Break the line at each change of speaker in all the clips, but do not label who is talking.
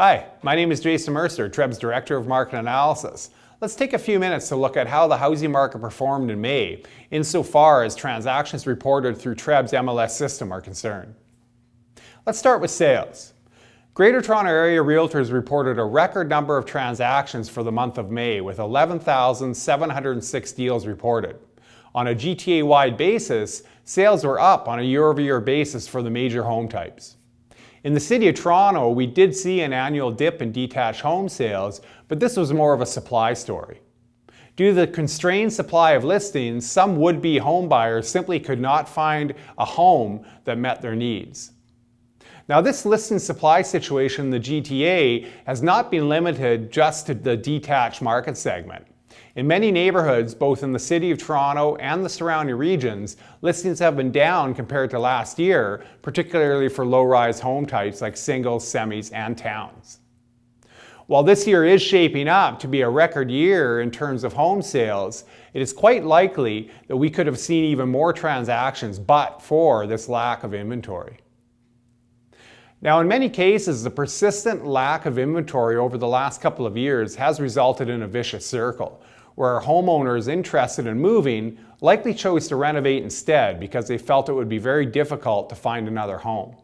Hi, my name is Jason Mercer, TREB's Director of Market Analysis. Let's take a few minutes to look at how the housing market performed in May, insofar as transactions reported through TREB's MLS system are concerned. Let's start with sales. Greater Toronto Area Realtors reported a record number of transactions for the month of May, with 11,706 deals reported. On a GTA-wide basis, sales were up on a year-over-year basis for the major home types. In the City of Toronto, we did see an annual dip in detached home sales, but this was more of a supply story. Due to the constrained supply of listings, some would-be home buyers simply could not find a home that met their needs. Now, this listing supply situation in the GTA has not been limited just to the detached market segment. In many neighborhoods, both in the City of Toronto and the surrounding regions, listings have been down compared to last year, particularly for low-rise home types like singles, semis, and towns. While this year is shaping up to be a record year in terms of home sales, it is quite likely that we could have seen even more transactions but for this lack of inventory. Now, in many cases, the persistent lack of inventory over the last couple of years has resulted in a vicious circle, where homeowners interested in moving likely chose to renovate instead because they felt it would be very difficult to find another home.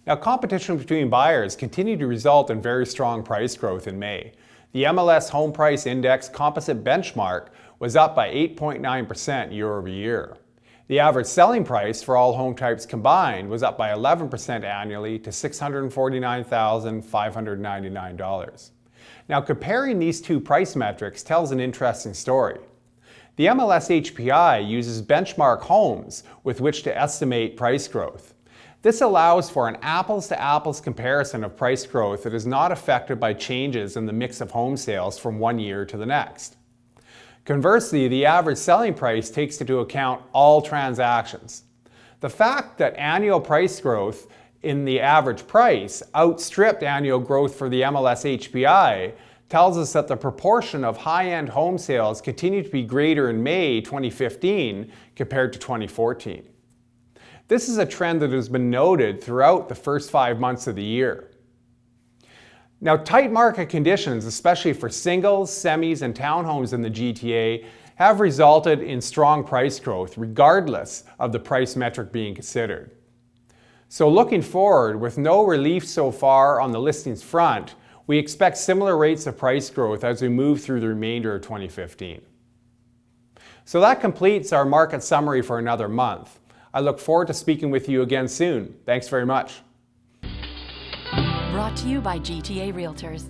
Now, competition between buyers continued to result in very strong price growth in May. The MLS Home Price Index composite benchmark was up by 8.9% year over year. The average selling price for all home types combined was up by 11% annually to $649,599. Now, comparing these two price metrics tells an interesting story. The MLS HPI uses benchmark homes with which to estimate price growth. This allows for an apples-to-apples comparison of price growth that is not affected by changes in the mix of home sales from one year to the next. Conversely, the average selling price takes into account all transactions. The fact that annual price growth in the average price outstripped annual growth for the MLS HPI tells us that the proportion of high-end home sales continued to be greater in May 2015 compared to 2014. This is a trend that has been noted throughout the first 5 months of the year. Now, tight market conditions, especially for singles, semis, and townhomes in the GTA, have resulted in strong price growth regardless of the price metric being considered. So looking forward, with no relief so far on the listings front, we expect similar rates of price growth as we move through the remainder of 2015. So that completes our market summary for another month. I look forward to speaking with you again soon. Thanks very much.
Brought to you by GTA Realtors.